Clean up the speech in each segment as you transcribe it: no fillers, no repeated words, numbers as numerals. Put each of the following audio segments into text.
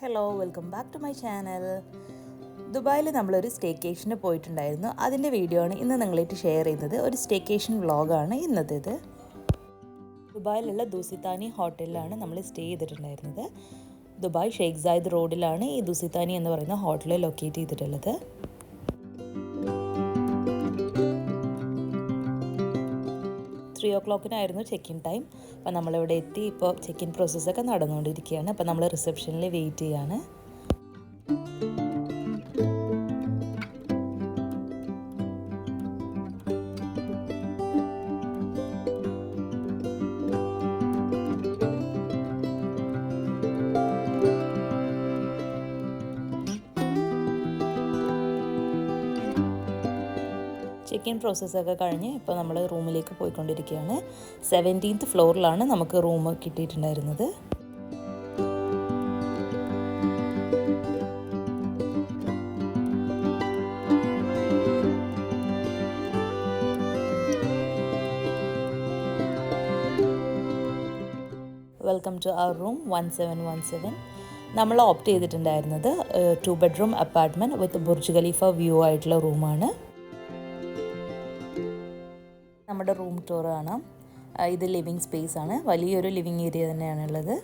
Hello, welcome back to my channel. ദുബായിൽ നമ്മളൊരു സ്റ്റേക്കേഷന് പോയിട്ടുണ്ടായിരുന്നു. അതിൻ്റെ വീഡിയോ ആണ് ഇന്ന് നിങ്ങളായിട്ട് ഷെയർ ചെയ്യുന്നത്. ഒരു സ്റ്റേക്കേഷൻ വ്ളോഗാണ് ഇന്നത്തേത്. ദുബായിലുള്ള ദുസിത്താനി ഹോട്ടലിലാണ് നമ്മൾ സ്റ്റേ ചെയ്തിട്ടുണ്ടായിരുന്നത്. ദുബായ് ഷെയ്ഖ് സായിദ് റോഡിലാണ് ഈ ദുസിത്താനി എന്ന് പറയുന്ന ഹോട്ടൽ ലൊക്കേറ്റ് ചെയ്തിട്ടുള്ളത്. 3 o'clock ചെക്ക് ഇൻ ടൈം. അപ്പോൾ നമ്മളിവിടെ എത്തി. ഇപ്പോൾ ചെക്ക് ഇൻ പ്രോസസ്സൊക്കെ നടന്നുകൊണ്ടിരിക്കുകയാണ്. അപ്പോൾ നമ്മൾ റിസപ്ഷനിൽ വെയിറ്റ് ചെയ്യാണ്. ചെക്ക് ഇൻ പ്രോസസ്സൊക്കെ കഴിഞ്ഞ് ഇപ്പോൾ നമ്മൾ റൂമിലേക്ക് പോയിക്കൊണ്ടിരിക്കുകയാണ്. 17th ഫ്ലോറിലാണ് നമുക്ക് റൂം കിട്ടിയിട്ടുണ്ടായിരുന്നത്. Welcome to our room 1717. നമ്മൾ ഓപ്റ്റ് ചെയ്തിട്ടുണ്ടായിരുന്നത് 2 bedroom apartment with Burj Khalifa view ആയിട്ടുള്ള റൂമാണ്. നമ്മുടെ റൂം ടൂർ കാണാം. ഇത് ലിവിങ് സ്പേസ് ആണ്. വലിയൊരു ലിവിങ് ഏരിയ തന്നെയാണുള്ളത്.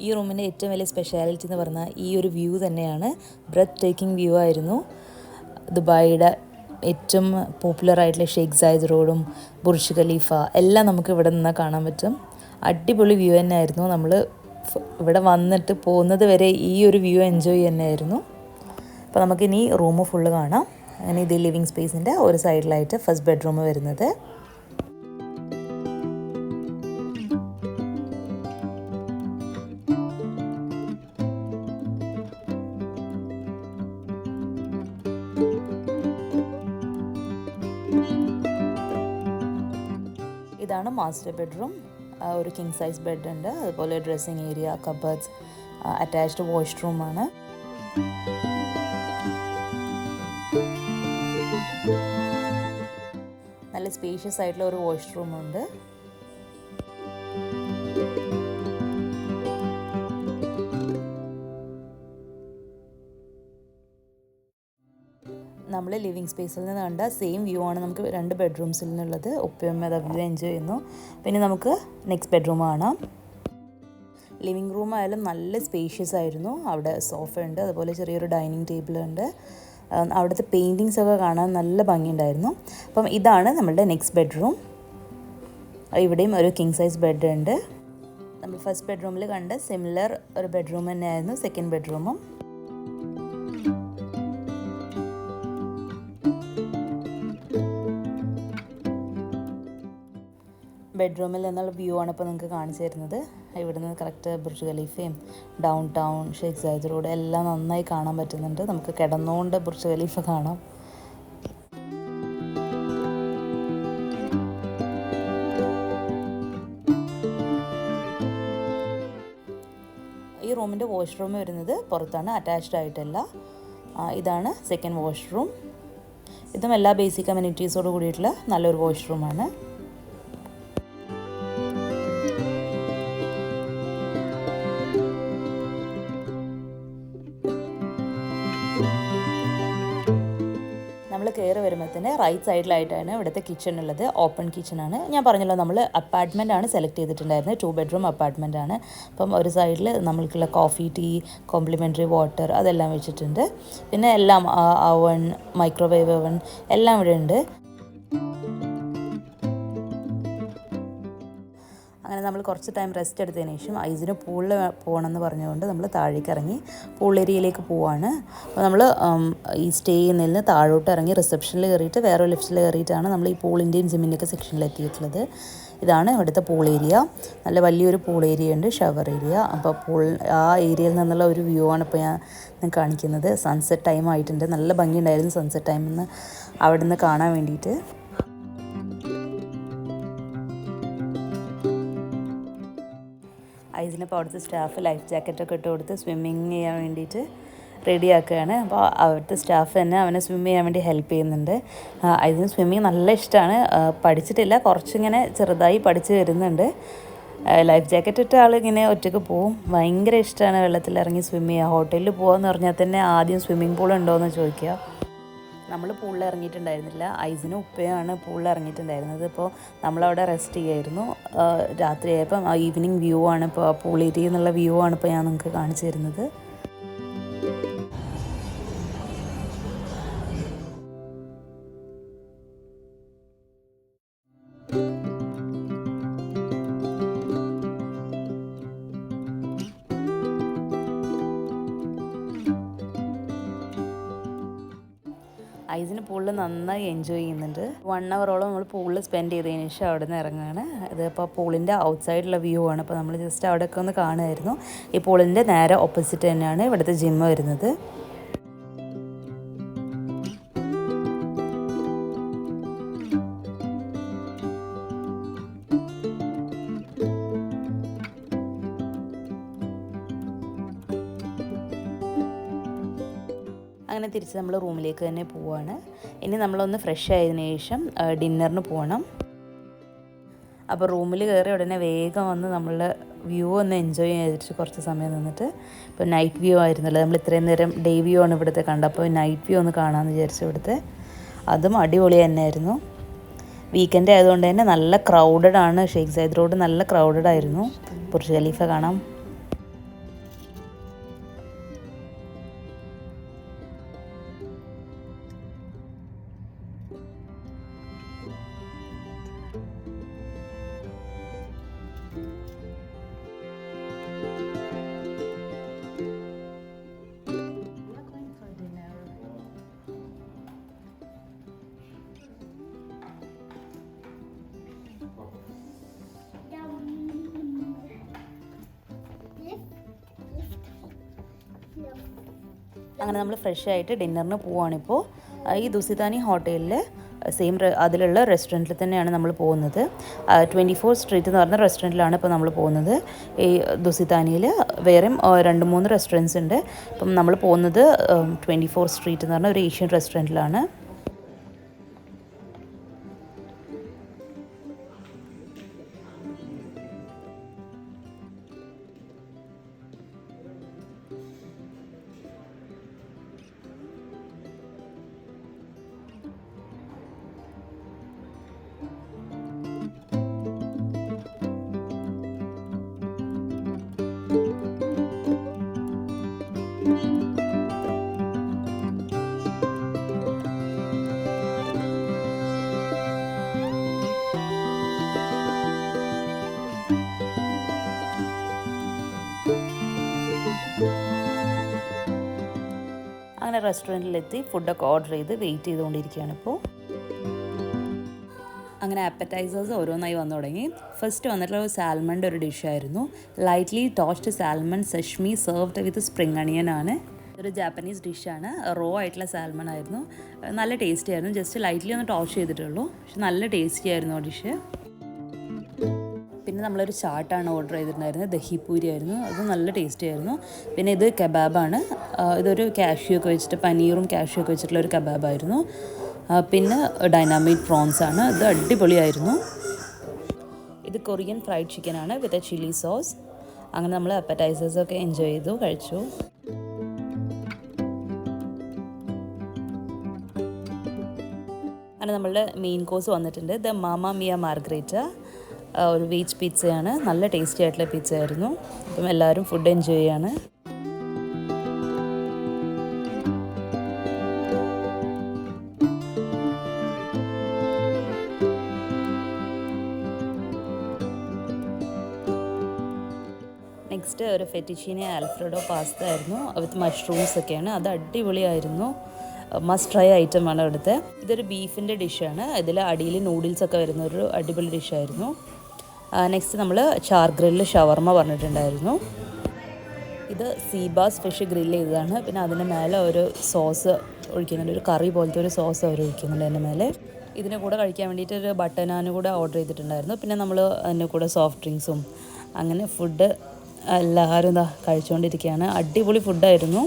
ഈ റൂമിൻ്റെ ഏറ്റവും വലിയ സ്പെഷ്യാലിറ്റി എന്ന് പറഞ്ഞാൽ ഈ ഒരു വ്യൂ തന്നെയാണ്. ബ്രെത്ത് ടേക്കിംഗ് വ്യൂ ആയിരുന്നു. ദുബായിയുടെ ഏറ്റവും പോപ്പുലർ ആയിട്ടുള്ള ഷെയ്ഖ് സായിദ് റോഡും ബുർജ് ഖലീഫ എല്ലാം നമുക്ക് ഇവിടെ നിന്ന് കാണാൻ പറ്റും. അടിപൊളി വ്യൂ തന്നെയായിരുന്നു. നമ്മൾ ഇവിടെ വന്നിട്ട് പോകുന്നത് വരെ ഈ ഒരു വ്യൂ എൻജോയ് തന്നെയായിരുന്നു. അപ്പോൾ നമുക്കിനി റൂം ഫുള്ള് കാണാം. അങ്ങനെ ഇത് ലിവിങ് സ്പേസിൻ്റെ ഒരു സൈഡിലായിട്ട് ഫസ്റ്റ് ബെഡ്റൂം വരുന്നത്. ഇതാണ് മാസ്റ്റർ ബെഡ്റൂം. ഒരു കിങ് സൈസ് ബെഡ് ഉണ്ട്, അതുപോലെ ഡ്രസ്സിങ് ഏരിയ, കബേർഡ്സ്, അറ്റാച്ച്ഡ് വാഷ്റൂമാണ്. നല്ല സ്പേഷ്യസ് ആയിട്ടുള്ള ഒരു വാഷ്റൂമുണ്ട്. നമ്മൾ ലിവിങ് സ്പേസിൽ നിന്ന് കണ്ട സെയിം വ്യൂ ആണ് നമുക്ക് 2 ബെഡ്റൂംസിൽ നിന്നുള്ളത്. ഒപ്പം അത് വ്യൂ എൻജോയ് ചെയ്യുന്നു. പിന്നെ നമുക്ക് നെക്സ്റ്റ് ബെഡ്റൂം കാണാം. ലിവിങ് റൂം ആയാലും നല്ല സ്പേഷ്യസ് ആയിരുന്നു. അവിടെ സോഫ ഉണ്ട്, അതുപോലെ ചെറിയൊരു ഡൈനിങ് ടേബിൾ ഉണ്ട്. അവിടുത്തെ പെയിൻറ്റിങ്സ് ഒക്കെ കാണാൻ നല്ല ഭംഗിയുണ്ടായിരുന്നു. അപ്പം ഇതാണ് നമ്മളുടെ നെക്സ്റ്റ് ബെഡ്റൂം. ഇവിടെയും ഒരു കിങ് സൈസ് ബെഡ് ഉണ്ട്. നമ്മൾ ഫസ്റ്റ് ബെഡ്റൂമിൽ കണ്ട സിമിലർ ഒരു ബെഡ്റൂം തന്നെയായിരുന്നു സെക്കൻഡ് ബെഡ്റൂമും. ബെഡ്റൂമിൽ നിന്നുള്ള വ്യൂ ആണ് ഇപ്പോൾ നിങ്ങൾക്ക് കാണിച്ചു തരുന്നത്. ഇവിടുന്ന് കറക്റ്റ് ബുർജ് ഖലീഫയും downtown Sheikh Zayed road എല്ലാം നന്നായി കാണാൻ പറ്റുന്നുണ്ട്. നമുക്ക് കിടന്നുകൊണ്ട് ബുർജ് ഖലീഫ കാണാം. ഈ റൂമിൻ്റെ വാഷ്റൂം വരുന്നത് പുറത്താണ്, അറ്റാച്ച്ഡ് ആയിട്ടല്ല. ഇതാണ് സെക്കൻഡ് വാഷ്റൂം. ഇതും എല്ലാ ബേസിക് അമ്യൂണിറ്റീസോട് കൂടിയിട്ടുള്ള നല്ലൊരു വാഷ്റൂമാണ്. നമ്മൾ കയറി വരുമ്പോൾ തന്നെ റൈറ്റ് സൈഡിലായിട്ടാണ് ഇവിടുത്തെ കിച്ചൺ ഉള്ളത്. ഓപ്പൺ കിച്ചണാണ്. ഞാൻ പറഞ്ഞല്ലോ, നമ്മൾ അപ്പാർട്ട്മെൻ്റ് ആണ് സെലക്ട് ചെയ്തിട്ടുണ്ടായിരുന്നത്. 2 bedroom അപ്പാർട്ട്മെൻ്റ് ആണ്. അപ്പം ഒരു സൈഡിൽ നമ്മൾക്കുള്ള കോഫി, ടീ, കോംപ്ലിമെൻ്ററി വാട്ടർ അതെല്ലാം വെച്ചിട്ടുണ്ട്. പിന്നെ എല്ലാം അവൺ, മൈക്രോവേവ് അവൺ എല്ലാം ഇവിടെ ഉണ്ട്. അങ്ങനെ നമ്മൾ കുറച്ച് ടൈം റെസ്റ്റ് എടുത്തതിന് ശേഷം ഐസിന് പൂളിൽ പോകണമെന്ന് പറഞ്ഞുകൊണ്ട് നമ്മൾ താഴേക്ക് ഇറങ്ങി പൂൾ ഏരിയയിലേക്ക് പോവാണ്. അപ്പോൾ നമ്മൾ ഈ സ്റ്റേ ചെയ്യുന്നതിൽ നിന്ന് താഴോട്ട് ഇറങ്ങി റിസപ്ഷനിൽ കയറിയിട്ട് വേറെ ലിഫ്റ്റിൽ കയറിയിട്ടാണ് നമ്മൾ ഈ പൂളിൻ്റെയും ജിമ്മിൻ്റെയൊക്കെ സെക്ഷനിൽ എത്തിയിട്ടുള്ളത്. ഇതാണ് ഇവിടുത്തെ പൂൾ ഏരിയ. നല്ല വലിയൊരു പൂൾ ഏരിയ ഉണ്ട്, ഷവർ ഏരിയ. അപ്പോൾ പൂൾ ആ ഏരിയയിൽ നിന്നുള്ള ഒരു വ്യൂ ആണ് ഇപ്പോൾ ഞാൻ കാണിക്കുന്നത്. സൺസെറ്റ് ടൈം ആയിട്ടുണ്ട്. നല്ല ഭംഗിയുണ്ടായിരുന്നു സൺസെറ്റ് ടൈമിൽ അവിടെ നിന്ന് കാണാൻ വേണ്ടിയിട്ട്. ഐസിനിപ്പോൾ അവിടുത്തെ സ്റ്റാഫ് ലൈഫ് ജാക്കറ്റൊക്കെ ഇട്ട് കൊടുത്ത് സ്വിമ്മിങ് ചെയ്യാൻ വേണ്ടിയിട്ട് റെഡിയാക്കുകയാണ്. അപ്പോൾ അവിടുത്തെ സ്റ്റാഫ് തന്നെ അവനെ സ്വിം ചെയ്യാൻ വേണ്ടി ഹെൽപ്പ് ചെയ്യുന്നുണ്ട്. അതിന് സ്വിമ്മിങ് നല്ല ഇഷ്ടമാണ്. പഠിച്ചിട്ടില്ല, കുറച്ചിങ്ങനെ ചെറുതായി പഠിച്ച് വരുന്നുണ്ട്. ലൈഫ് ജാക്കറ്റ് ഇട്ട ആൾ ഇങ്ങനെ ഒറ്റയ്ക്ക് പോവും. ഭയങ്കര ഇഷ്ടമാണ് വെള്ളത്തിലിറങ്ങി സ്വിം ചെയ്യുക. ഹോട്ടലിൽ പോകാമെന്ന് പറഞ്ഞാൽ തന്നെ ആദ്യം സ്വിമ്മിംഗ് പൂൾ ഉണ്ടോ എന്ന് ചോദിക്കുക. നമ്മൾ പൂളിൽ ഇറങ്ങിയിട്ടുണ്ടായിരുന്നില്ല. ഐസിനും ഉപ്പയാണ് പൂളിൽ ഇറങ്ങിയിട്ടുണ്ടായിരുന്നത്. ഇപ്പോൾ നമ്മളവിടെ റെസ്റ്റ് ചെയ്യായിരുന്നു. രാത്രിയായപ്പം ഈവനിങ് വ്യൂ ആണ്, ഇപ്പോൾ പൂൾ ഏരിയ എന്നുള്ള വ്യൂ ആണ് ഇപ്പോൾ ഞാൻ നിങ്ങൾക്ക് കാണിച്ചു തരുന്നത്. ഐസിന് പൂളിൽ നന്നായി എൻജോയ് ചെയ്യുന്നുണ്ട്. 1 ഹവറോളം നമ്മൾ പൂളിൽ സ്പെൻഡ് ചെയ്തതിന് ശേഷം അവിടെ നിന്ന് ഇറങ്ങുകയാണ്. ഇതിപ്പോൾ പൂളിൻ്റെ ഔട്ട് സൈഡിലുള്ള വ്യൂ ആണ്. അപ്പോൾ നമ്മൾ ജസ്റ്റ് അവിടെയൊക്കെ ഒന്ന് കാണുമായിരുന്നു. ഈ പൂളിൻ്റെ നേരെ ഓപ്പോസിറ്റ് തന്നെയാണ് ഇവിടുത്തെ ജിമ്മ് വരുന്നത്. അങ്ങനെ തിരിച്ച് നമ്മൾ റൂമിലേക്ക് തന്നെ പോവുകയാണ്. ഇനി നമ്മളൊന്ന് ഫ്രഷ് ആയതിനു ശേഷം ഡിന്നറിന് പോകണം. അപ്പോൾ റൂമിൽ കയറി ഉടനെ വേഗം വന്ന് നമ്മളുടെ വ്യൂ ഒന്ന് എൻജോയ് ചെയ്തിട്ട് കുറച്ച് സമയം നിന്നിട്ട്, ഇപ്പോൾ നൈറ്റ് വ്യൂ ആയിരുന്നല്ലോ, നമ്മൾ ഇത്രയും നേരം ഡേ വ്യൂ ആണ് ഇവിടുത്തെ കണ്ടത്. അപ്പോൾ നൈറ്റ് വ്യൂ ഒന്ന് കാണാമെന്ന് വിചാരിച്ചു. ഇവിടുത്തെ അതും അടിപൊളി തന്നെയായിരുന്നു. വീക്കെൻഡ് ആയതുകൊണ്ട് തന്നെ നല്ല ക്രൗഡഡ് ആണ്. ഷെയ്ഖ് സൈദ് റോഡ് നല്ല ക്രൗഡഡ് ആയിരുന്നു. ബുർജ് ഖലീഫ കാണാം. അങ്ങനെ നമ്മൾ ഫ്രഷ് ആയിട്ട് ഡിന്നറിന് പോവുകയാണിപ്പോൾ. ഈ ദുസിതാനി ഹോട്ടലിൽ സെയിം അതിലുള്ള റെസ്റ്റോറൻറ്റിൽ തന്നെയാണ് നമ്മൾ പോകുന്നത്. 24 സ്ട്രീറ്റ് എന്ന് പറഞ്ഞ റെസ്റ്റോറൻറ്റിലാണ് ഇപ്പോൾ നമ്മൾ പോകുന്നത്. ഈ ദുസിതാനിയിൽ വേറെയും 2-3 റെസ്റ്റോറൻറ്റ്സ് ഉണ്ട്. അപ്പം നമ്മൾ പോകുന്നത് 24 സ്ട്രീറ്റ് എന്ന് പറഞ്ഞ ഒരു ഏഷ്യൻ റെസ്റ്റോറൻറ്റിലാണ്. അങ്ങനെ റെസ്റ്റോറൻറ്റിലെത്തി ഫുഡൊക്കെ ഓർഡർ ചെയ്ത് വെയിറ്റ് ചെയ്തുകൊണ്ടിരിക്കുകയാണ് ഇപ്പോൾ. അങ്ങനെ ആപ്പറ്റൈസേഴ്സ് ഓരോന്നായി വന്നു തുടങ്ങി. ഫസ്റ്റ് വന്നിട്ടുള്ള ഒരു സാൽമണിൻ്റെ ഒരു ഡിഷായിരുന്നു. ലൈറ്റ്ലി ടോസ്റ്റ് സാൽമൺ സെഷ്മി സെർവ്ഡ് വിത്ത് സ്പ്രിംഗ് അണിയൻ ആണ്. ഒരു ജാപ്പനീസ് ഡിഷാണ്. റോ ആയിട്ടുള്ള സാൽമൺ ആയിരുന്നു. നല്ല ടേസ്റ്റി ആയിരുന്നു. ജസ്റ്റ് ലൈറ്റ്ലി ഒന്ന് ടോസ്റ്റ് ചെയ്തിട്ടുള്ളൂ, പക്ഷെ നല്ല ടേസ്റ്റി ആയിരുന്നു ആ ഡിഷ്. പിന്നെ നമ്മളൊരു ചാട്ടാണ് ഓർഡർ ചെയ്തിട്ടുണ്ടായിരുന്നത്. ദഹിപൂരി ആയിരുന്നു. അത് നല്ല ടേസ്റ്റി ആയിരുന്നു. പിന്നെ ഇത് കബാബാണ്. ഇതൊരു കാഷ്യൂ ഒക്കെ വെച്ചിട്ട്, പനീറും കാഷ്യൂ ഒക്കെ വെച്ചിട്ടുള്ള ഒരു കബാബായിരുന്നു. പിന്നെ ഡൈനാമിക് പ്രോൺസ് ആണ്. ഇത് അടിപൊളിയായിരുന്നു. ഇത് കൊറിയൻ ഫ്രൈഡ് ചിക്കനാണ് വിത്ത് ചില്ലി സോസ്. അങ്ങനെ നമ്മൾ അപ്പറ്റൈസേഴ്സൊക്കെ എൻജോയ് ചെയ്തു, കഴിച്ചു. അങ്ങനെ നമ്മളുടെ മെയിൻ കോഴ്സ് വന്നിട്ടുണ്ട്. ദ മാമ മിയ മാർഗ്രേറ്റ, ഒരു വെജ് പിzzയാണ്. നല്ല ടേസ്റ്റി ആയിട്ടുള്ള പിസ്സ ആയിരുന്നു. അപ്പം എല്ലാവരും ഫുഡ് എൻജോയ് ചെയ്യാണ്. നെക്സ്റ്റ് ഒരു ഫെറ്റിച്ചീനി ആൽഫ്രെഡോ പാസ്ത ആയിരുന്നു വിത്ത് മഷ്റൂംസ് ഒക്കെയാണ്. അത് അടിപൊളിയായിരുന്നു. മസ്റ്റ് ട്രൈ ഐറ്റമാണ് ഇവിടുത്തെ. ഇതൊരു ബീഫിൻ്റെ ഡിഷാണ്. ഇതിൽ അടിയിൽ നൂഡിൽസൊക്കെ വരുന്ന ഒരു അടിപൊളി ഡിഷായിരുന്നു. നെക്സ്റ്റ് നമ്മൾ ചാർ ഗ്രില്ല് ഷവർമ പറഞ്ഞിട്ടുണ്ടായിരുന്നു. ഇത് സീബാസ് ഫിഷ് ഗ്രില്ല് ചെയ്തതാണ്. പിന്നെ അതിന് മേലെ ഒരു സോസ് ഒഴിക്കുന്നുണ്ട്, ഒരു കറി പോലത്തെ ഒരു സോസ് അവർ ഒഴിക്കുന്നുണ്ട് അതിൻ്റെ മേലെ. ഇതിന് കൂടെ കഴിക്കാൻ വേണ്ടിയിട്ട് ഒരു ബട്ടർ നാൻ കൂടെ ഓർഡർ ചെയ്തിട്ടുണ്ടായിരുന്നു. പിന്നെ നമ്മൾ അതിൻ്റെ കൂടെ സോഫ്റ്റ് ഡ്രിങ്ക്സും അങ്ങനെ ഫുഡ് എല്ലാവരും ഇതാ കഴിച്ചുകൊണ്ടിരിക്കുകയാണ്. അടിപൊളി ഫുഡായിരുന്നു.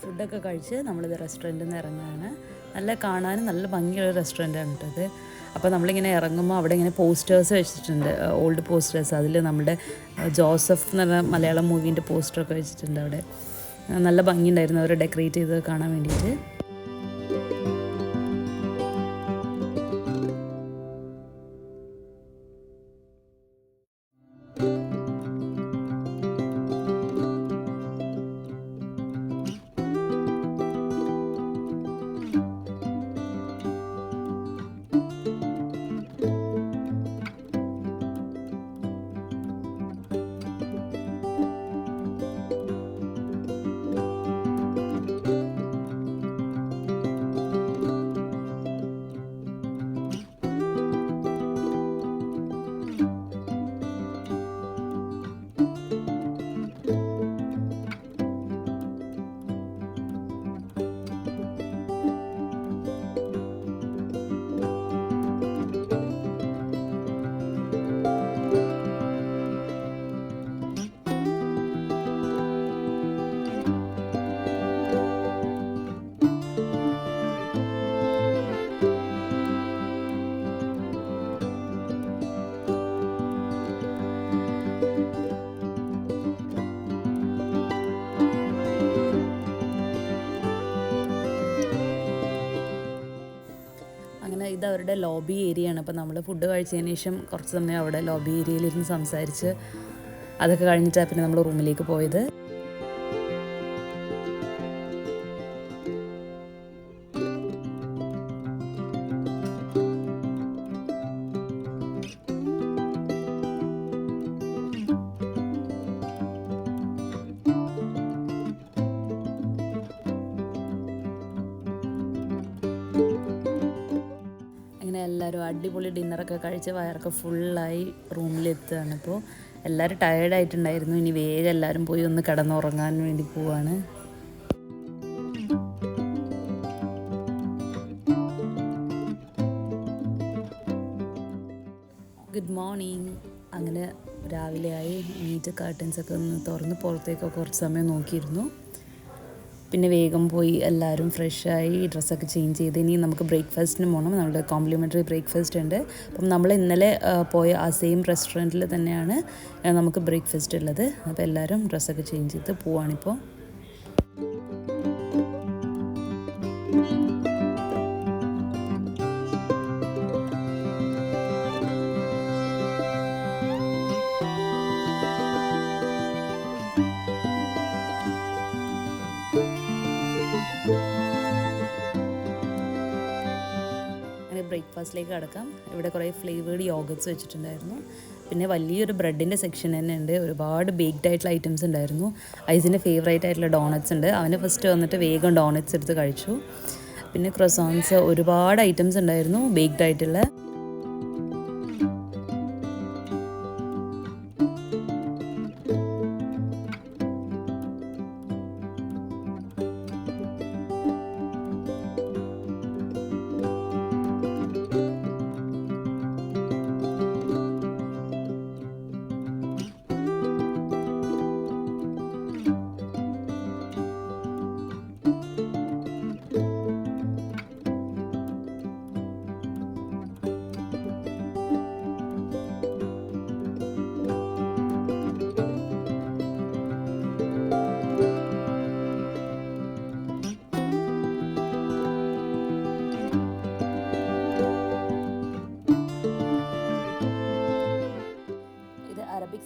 ഫുഡൊക്കെ കഴിച്ച് നമ്മളിത് റെസ്റ്റോറൻറ്റിൽ നിന്ന് ഇറങ്ങുകയാണ്. നല്ല കാണാനും നല്ല ഭംഗിയുള്ള റെസ്റ്റോറൻറ്റാണ് കേട്ടത്. അപ്പോൾ നമ്മളിങ്ങനെ ഇറങ്ങുമ്പോൾ അവിടെ ഇങ്ങനെ പോസ്റ്റേഴ്സ് വെച്ചിട്ടുണ്ട്, ഓൾഡ് പോസ്റ്റേഴ്സ്. അതിൽ നമ്മുടെ ജോസഫ് എന്ന് പറഞ്ഞ മലയാളം മൂവീൻ്റെ പോസ്റ്ററൊക്കെ വെച്ചിട്ടുണ്ട് അവിടെ. നല്ല ഭംഗിയുണ്ടായിരുന്നു അവർ ഡെക്കറേറ്റ് ചെയ്ത് കാണാൻ വേണ്ടിയിട്ട്. ഇത് അവരുടെ ലോബി ഏരിയയാണ്. അപ്പോൾ നമ്മൾ ഫുഡ് കഴിച്ചതിന് ശേഷം കുറച്ച് സമയം അവിടെ ലോബി ഏരിയയിലിരുന്ന് സംസാരിച്ച് അതൊക്കെ കഴിഞ്ഞിട്ടാണ് പിന്നെ നമ്മൾ റൂമിലേക്ക് പോയത്. എല്ലാവരും അടിപൊളി ഡിന്നറൊക്കെ കഴിച്ച് വയറൊക്കെ ഫുള്ളായി റൂമിലെത്തുകയാണ്. അപ്പോൾ എല്ലാവരും ടയേർഡായിട്ടുണ്ടായിരുന്നു. ഇനി വേഗം എല്ലാവരും പോയി ഒന്ന് കിടന്നുറങ്ങാൻ വേണ്ടി പോവാണ്. Good morning. അങ്ങനെ രാവിലെയായി. നീറ്റ് കർട്ടൻസൊക്കെ ഒന്ന് തുറന്ന് പുറത്തേക്കൊക്കെ കുറച്ച് സമയം നോക്കിയിരുന്നു. പിന്നെ വേഗം പോയി എല്ലാവരും ഫ്രഷായി ഡ്രസ്സൊക്കെ ചേഞ്ച് ചെയ്ത് ഇനി നമുക്ക് ബ്രേക്ക്ഫാസ്റ്റിന് പോകണം. നമ്മുടെ കോംപ്ലിമെൻ്ററി ബ്രേക്ക്ഫാസ്റ്റ് ഉണ്ട്. അപ്പം നമ്മൾ ഇന്നലെ പോയ ആ സെയിം റെസ്റ്റോറൻറ്റിൽ തന്നെയാണ് നമുക്ക് ബ്രേക്ക്ഫാസ്റ്റ് ഉള്ളത്. അപ്പോൾ എല്ലാവരും ഡ്രസ്സൊക്കെ ചേഞ്ച് ചെയ്ത് പോവാണിപ്പോൾ. ബ്രേക്ക്ഫാസ്റ്റിലേക്ക് കടക്കാം. ഇവിടെ കുറേ ഫ്ലേവേർഡ് യോഗട്ട്സ് വെച്ചിട്ടുണ്ടായിരുന്നു. പിന്നെ വലിയൊരു ബ്രെഡിൻ്റെ സെക്ഷൻ തന്നെ ഉണ്ട്. ഒരുപാട് ബേക്ക്ഡ് ആയിട്ടുള്ള ഐറ്റംസ് ഉണ്ടായിരുന്നു. ഐസിൻ്റെ ഫേവറേറ്റ് ആയിട്ടുള്ള ഡോണറ്റ്സ് ഉണ്ട്. അവന് ഫസ്റ്റ് വന്നിട്ട് വേഗം ഡോണറ്റ്സ് എടുത്ത് കഴിച്ചു. പിന്നെ ക്രോസോൺസ്, ഒരുപാട് ഐറ്റംസ് ഉണ്ടായിരുന്നു ബേക്ക്ഡ് ആയിട്ടുള്ള.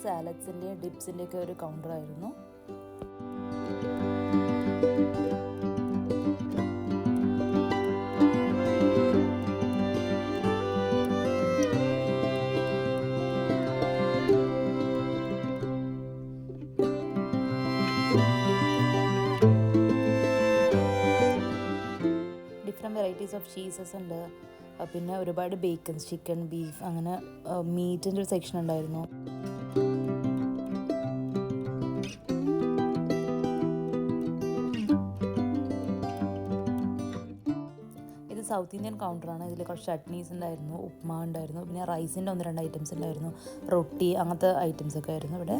സാലഡ്സിൻ്റെയും ഡിപ്സിൻ്റെയൊക്കെ ഒരു കൗണ്ടറായിരുന്നു. ഡിഫറെൻറ്റ് വെറൈറ്റീസ് ഓഫ് ചീസസ് ഉണ്ട്. പിന്നെ ഒരുപാട് ബേക്കൺസ്, ചിക്കൻ, ബീഫ്, അങ്ങനെ മീറ്റിൻ്റെ ഒരു സെക്ഷൻ ഉണ്ടായിരുന്നു. ഇത് സൗത്ത് ഇന്ത്യൻ കൗണ്ടറാണ്. ഇതിൽ കുറച്ച് ചട്നീസ് ഉണ്ടായിരുന്നു, ഉപ്മാ ഉണ്ടായിരുന്നു, പിന്നെ റൈസിൻ്റെ 1-2 ഐറ്റംസ് ഉണ്ടായിരുന്നു, റൊട്ടി, അങ്ങനത്തെ ഐറ്റംസ് ഒക്കെ ആയിരുന്നു ഇവിടെ.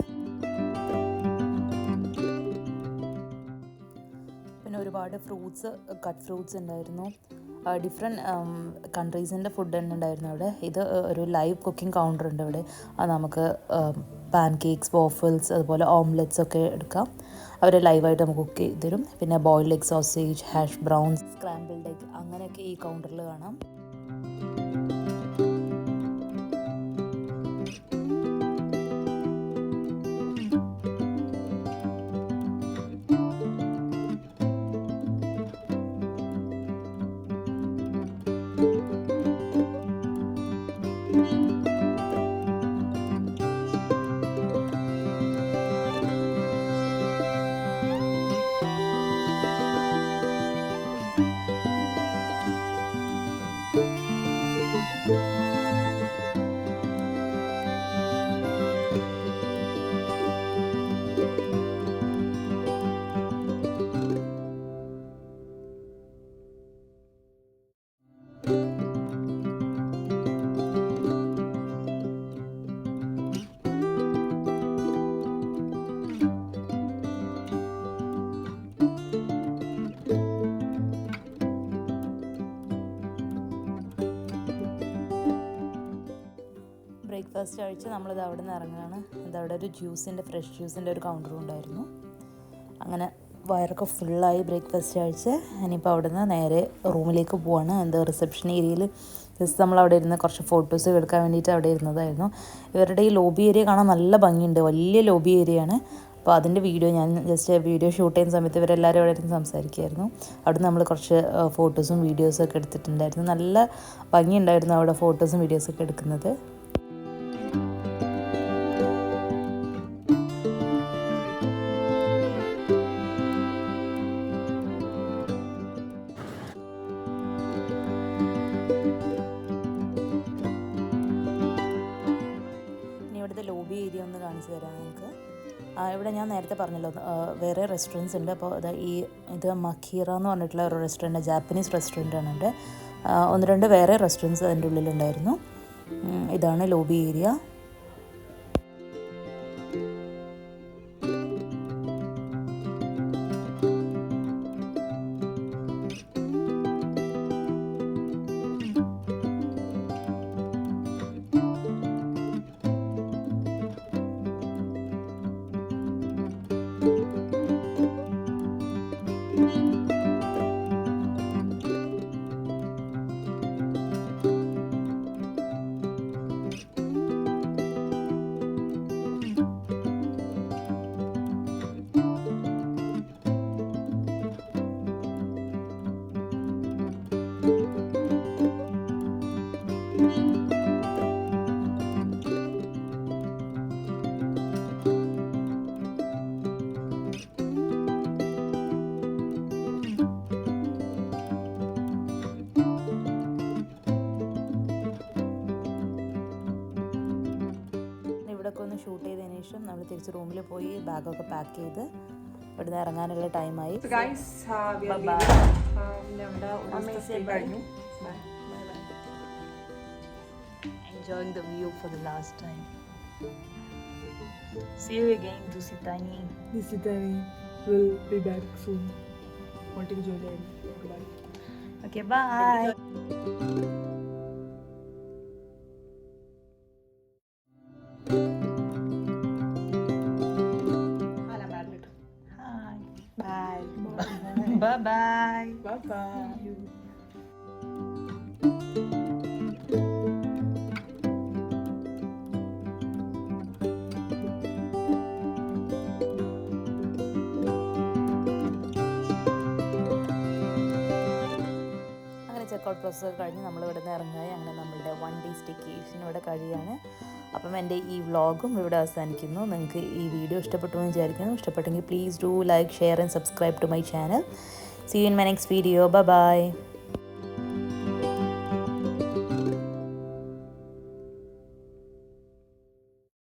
പിന്നെ ഒരുപാട് ഫ്രൂട്ട്സ്, കട്ട് ഫ്രൂട്ട്സ് ഉണ്ടായിരുന്നു. ഡിഫറെൻറ്റ് കൺട്രീസിൻ്റെ ഫുഡ് തന്നെ ഉണ്ടായിരുന്നു അവിടെ. ഇത് ഒരു ലൈവ് കുക്കിംഗ് കൗണ്ടർ ഉണ്ട് ഇവിടെ. അത് നമുക്ക് പാൻ കേക്ക്സ്, വോഫിൾസ്, അതുപോലെ ഓംലെറ്റ്സ് ഒക്കെ എടുക്കാം. അവർ ലൈവായിട്ട് നമുക്ക് കുക്ക് ചെയ്ത് തരും. പിന്നെ boiled egg sausage, hash browns, scrambled egg, അങ്ങനെയൊക്കെ ഈ കൗണ്ടറിൽ കാണാം. ബ്രേക്ക്ഫാസ്റ്റ് കഴിച്ച് നമ്മളിത് അവിടെ നിന്ന് ഇറങ്ങുകയാണ്. ഇതവിടെ ഒരു ഫ്രഷ് ജ്യൂസിൻ്റെ ഒരു കൗണ്ടറും ഉണ്ടായിരുന്നു. അങ്ങനെ വയറൊക്കെ ഫുള്ളായി ബ്രേക്ക്ഫാസ്റ്റ് കഴിച്ച് ഇനിയിപ്പോൾ അവിടെ നിന്ന് നേരെ റൂമിലേക്ക് പോവാണ്. റിസപ്ഷൻ ഏരിയയിൽ ജസ്റ്റ് നമ്മളവിടെ ഇരുന്ന് കുറച്ച് ഫോട്ടോസ് എടുക്കാൻ വേണ്ടിയിട്ട് അവിടെ ഇരുന്നതായിരുന്നു. ഇവരുടെ ഈ ലോബി ഏരിയ കാണാൻ നല്ല ഭംഗിയുണ്ട്, വലിയ ലോബി ഏരിയയാണ്. അപ്പോൾ അതിൻ്റെ ഞാൻ വീഡിയോ ഷൂട്ട് ചെയ്യുന്ന സമയത്ത് ഇവരെല്ലാവരും അവിടെ ഇരുന്ന് സംസാരിക്കുമായിരുന്നു. അവിടെ നമ്മൾ കുറച്ച് ഫോട്ടോസും വീഡിയോസും ഒക്കെ എടുത്തിട്ടുണ്ടായിരുന്നു. നല്ല ഭംഗിയുണ്ടായിരുന്നു അവിടെ ഫോട്ടോസും വീഡിയോസൊക്കെ എടുക്കുന്നത്. ലോബി ഏരിയ ഒന്ന് കാണിച്ചു തരാം നിങ്ങൾക്ക്. ഇവിടെ ഞാൻ നേരത്തെ പറഞ്ഞല്ലോ വേറെ റെസ്റ്റോറൻറ്റ്സ് ഉണ്ട്. അപ്പോൾ ഇത് മഖീറ എന്ന് പറഞ്ഞിട്ടുള്ള ഒരു റെസ്റ്റോറൻറ്റ്, ജാപ്പനീസ് റെസ്റ്റോറൻറ്റാണ് ഇവിടെ. 1-2 വേറെ റെസ്റ്റോറൻറ്റ്സ് അതിൻ്റെ ഉള്ളിലുണ്ടായിരുന്നു. ഇതാണ് ലോബി ഏരിയ. ഇവിടെയൊക്കെ ഒന്ന് ഷൂട്ട് ചെയ്തതിന് ശേഷം നമ്മൾ തിരിച്ച് റൂമിൽ പോയി ബാഗൊക്കെ പാക്ക് ചെയ്ത് ഇവിടുന്ന് ഇറങ്ങാനുള്ള ടൈമായി. Enjoying the view for the last time. See you again, Dusitani. Dusitani will be back soon. Wanting to join in. Goodbye. Okay, bye. Hi. Bye. Bye-bye. Bye-bye. Checkout പ്രോസസ്സൊക്കെ കഴിഞ്ഞ് നമ്മൾ ഇവിടെ നിന്ന് ഇറങ്ങുകയും അങ്ങനെ നമ്മളുടെ 1 ഡേ സ്റ്റേക്കേഷൻ ഇവിടെ കഴിയുകയാണ്. അപ്പം എൻ്റെ ഈ വ്ളോഗും ഇവിടെ അവസാനിക്കുന്നു. നിങ്ങൾക്ക് ഈ വീഡിയോ ഇഷ്ടപ്പെട്ടു എന്ന് വിചാരിക്കുന്നു. ഇഷ്ടപ്പെട്ടെങ്കിൽ please do like, share and subscribe to my channel. See you in my next video. Bye bye.